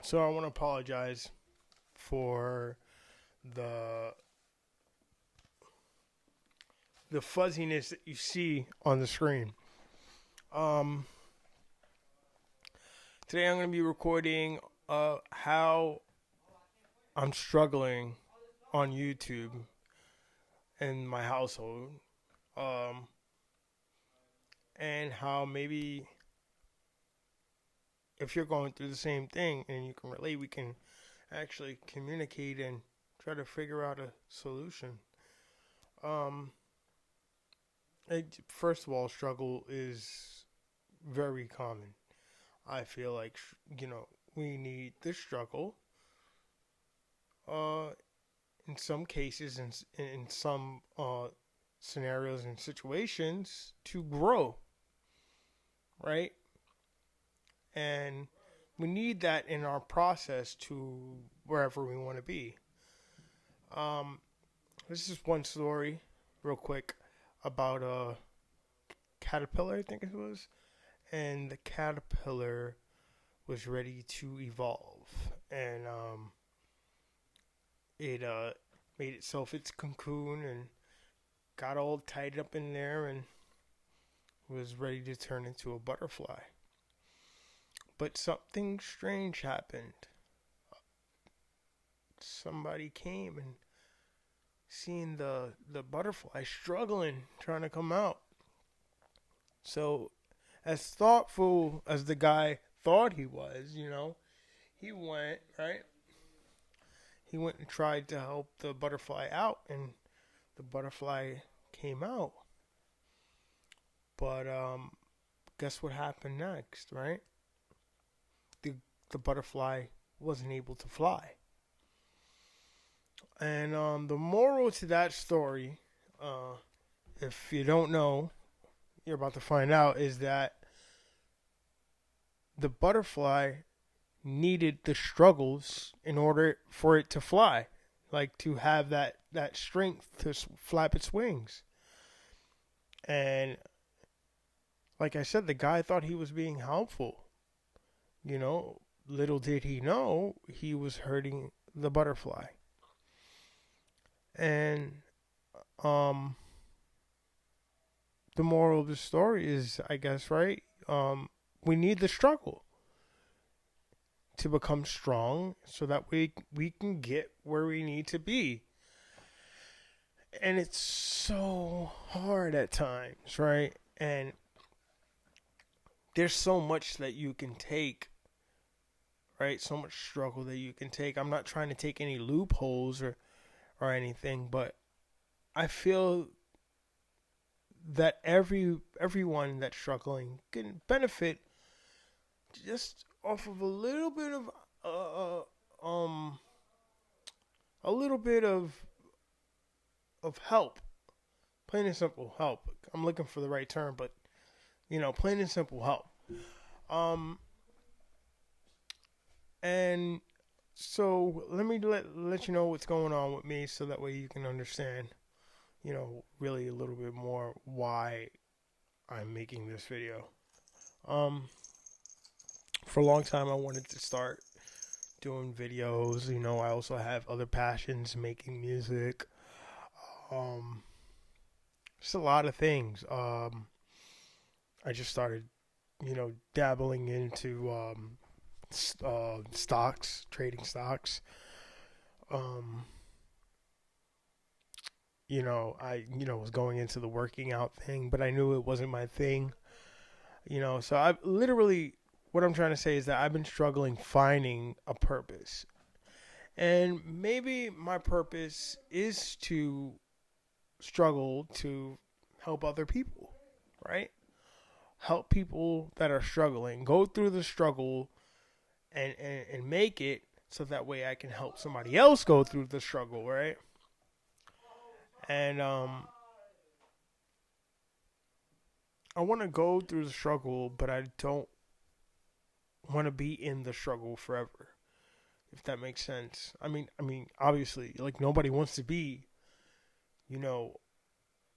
So I want to apologize for the the fuzziness that you see on the screen. Um, Today I'm going to be recording how I'm struggling on YouTube in my household, um, and how maybe if you're going through the same thing and you can relate, we can actually communicate and try to figure out a solution. Um, First of all, struggle is very common. I feel like we need the struggle. Uh, in some cases, in some scenarios and situations, to grow, right? And we need that in our process to wherever we want to be. Um, this is one story, real quick, about a caterpillar, I think it was, and the caterpillar was ready to evolve, and it made itself its cocoon and got all tied up in there and was ready to turn into a butterfly. But something strange happened. Somebody came and seen the butterfly struggling, trying to come out. So, as thoughtful as the guy thought he was, he went, right? He went and tried to help the butterfly out, and the butterfly came out. But guess what happened next, right? The the butterfly wasn't able to fly. And the moral to that story, if you don't know, you're about to find out, is that the butterfly needed the struggles in order for it to fly, like to have that strength to flap its wings. And like I said, the guy thought he was being helpful. Little did he know he was hurting the butterfly. And the moral of the story is, I guess, right? We need the struggle to become strong so that we can get where we need to be. And it's so hard at times, right? And there's so much that you can take, right? So much struggle that you can take. I'm not trying to take any loopholes or anything, but I feel that everyone that's struggling can benefit just off of a little bit of a little bit of help. Plain and simple help. I'm looking for the right term, but plain and simple help. And so let me let you know what's going on with me, so that way you can understand, really a little bit more why I'm making this video. For a long time I wanted to start doing videos. I also have other passions, making music, just a lot of things. I just started, dabbling into stocks, trading stocks. Um, I was going into the working out thing, but I knew it wasn't my thing. So I literally, what I'm trying to say is that I've been struggling finding a purpose. And maybe my purpose is to struggle to help other people, right? Help people that are struggling, go through the struggle and make it, so that way I can help somebody else go through the struggle, right? And I want to go through the struggle, but I don't want to be in the struggle forever, if that makes sense. I mean, obviously, like, nobody wants to be,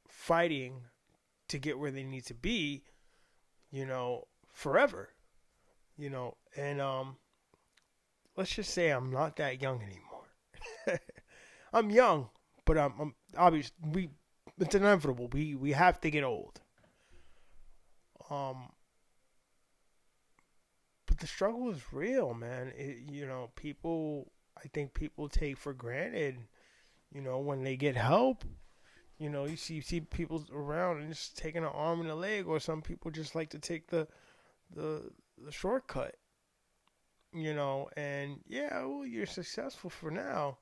fighting to get where they need to be, forever, and let's just say I'm not that young anymore. I'm young, but I'm obviously it's inevitable. We have to get old. Um, but the struggle is real, man. People. I think people take for granted. When they get help. You see people around and just taking an arm and a leg, or some people just like to take the the shortcut. And yeah, well, you're successful for now.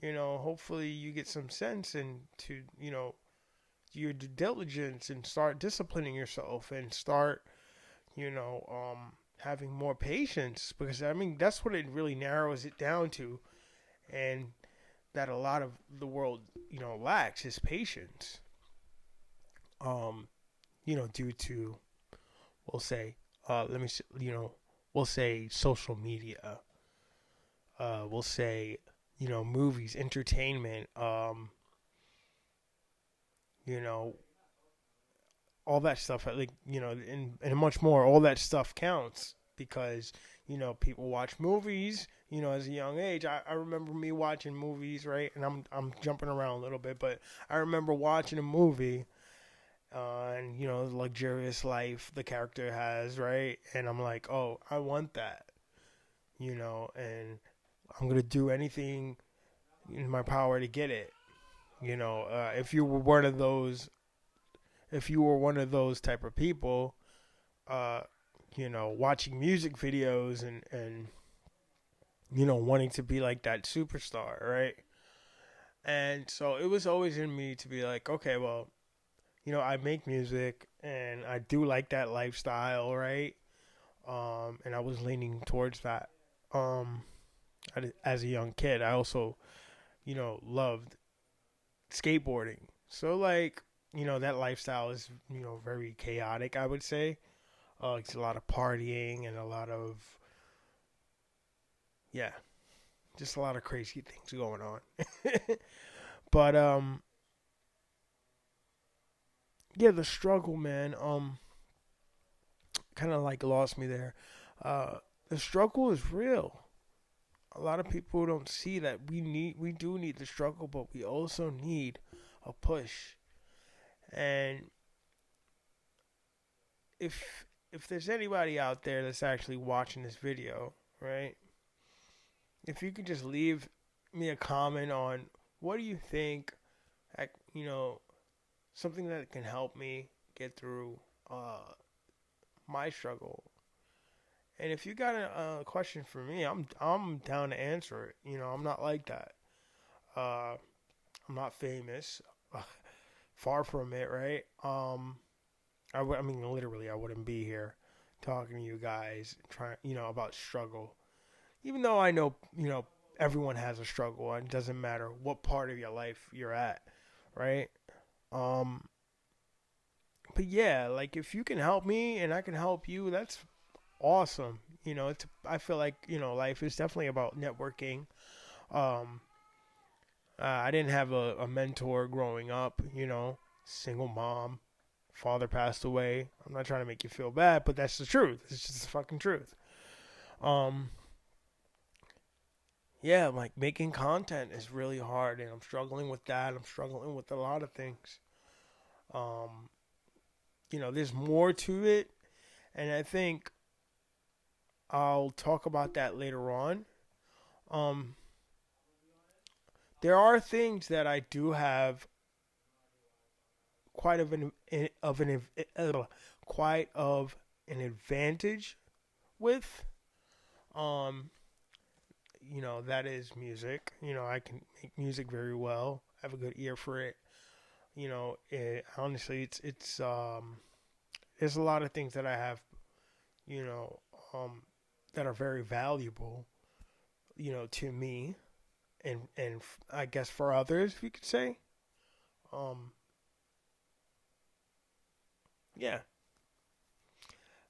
Hopefully you get some sense into your due diligence and start disciplining yourself and start having more patience, because I mean that's what it really narrows it down to, and that a lot of the world lacks is patience. Um, due to, we'll say, let me we'll say social media, we'll say movies, entertainment, you know all that stuff, like and much more. All that stuff counts because people watch movies. As a young age, I remember me watching movies, right? And I'm jumping around a little bit, but I remember watching a movie, and the luxurious life the character has, right? And I'm like, oh, I want that, and I'm gonna do anything in my power to get it. If you were one of those, if you were one of those type of people, uh, watching music videos and wanting to be like that superstar, right? And so it was always in me to be like, okay, well, I make music and I do like that lifestyle, right? And I was leaning towards that. Um, as a young kid, I also, loved skateboarding. So like, that lifestyle is, very chaotic, I would say. It's a lot of partying and a lot of, yeah, just a lot of crazy things going on. But yeah, the struggle, man, kind of like lost me there. The struggle is real. A lot of people don't see that we do need the struggle, but we also need a push. And if there's anybody out there that's actually watching this video, right? If you could just leave me a comment on what do you think, something that can help me get through my struggle. And if you got a question for me, I'm down to answer it. I'm not like that. Uh, I'm not famous, far from it, right? I mean, literally, I wouldn't be here talking to you guys, trying, about struggle. Even though I know, everyone has a struggle, and it doesn't matter what part of your life you're at, right? Um, but yeah, like if you can help me and I can help you, that's awesome. I feel like life is definitely about networking. Um, I didn't have a mentor growing up. Single mom, father passed away. I'm not trying to make you feel bad, but that's the truth. It's just the fucking truth. Um, yeah, like making content is really hard, and I'm struggling with that. I'm struggling with a lot of things. Um, there's more to it, and I think I'll talk about that later on. Um, there are things that I do have quite of an of an quite of an advantage with. Um, that is music. I can make music very well. I have a good ear for it. Honestly, it's there's a lot of things that I have, you know, um, that are very valuable, to me, and I guess for others, if you could say. Um, yeah,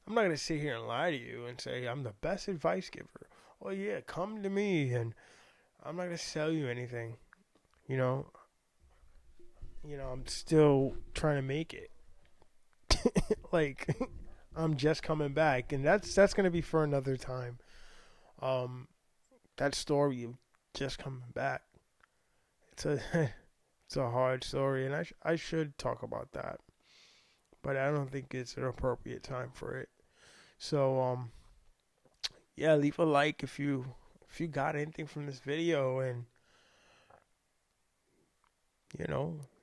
I'm not gonna sit here and lie to you and say I'm the best advice giver. Oh yeah, come to me, and I'm not gonna sell you anything. You know, I'm still trying to make it. Like, I'm just coming back, and that's gonna be for another time. Um, that story of just coming back. It's a it's a hard story, and I should talk about that, but I don't think it's an appropriate time for it. So yeah, leave a like if you got anything from this video, and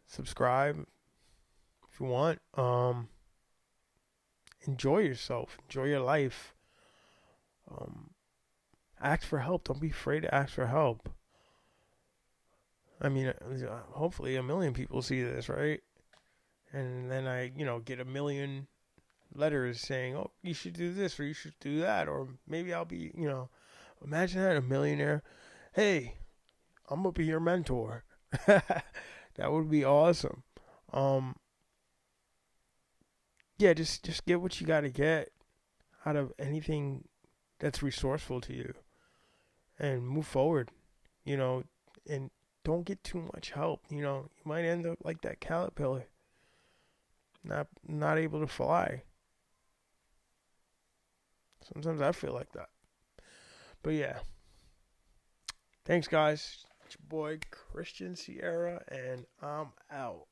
subscribe if you want. Enjoy yourself, enjoy your life. Um, Ask for help. Don't be afraid to ask for help. I mean, hopefully a million people see this, right? And then I, get a million letters saying, "Oh, you should do this or you should do that," or maybe I'll be, imagine that, a millionaire. Hey, I'm gonna be your mentor. That would be awesome. Um, yeah, just get what you got to get out of anything that's resourceful to you, and move forward. And don't get too much help. You might end up like that caterpillar, not able to fly. Sometimes I feel like that. But yeah, thanks guys. It's your boy Christian Sierra, and I'm out.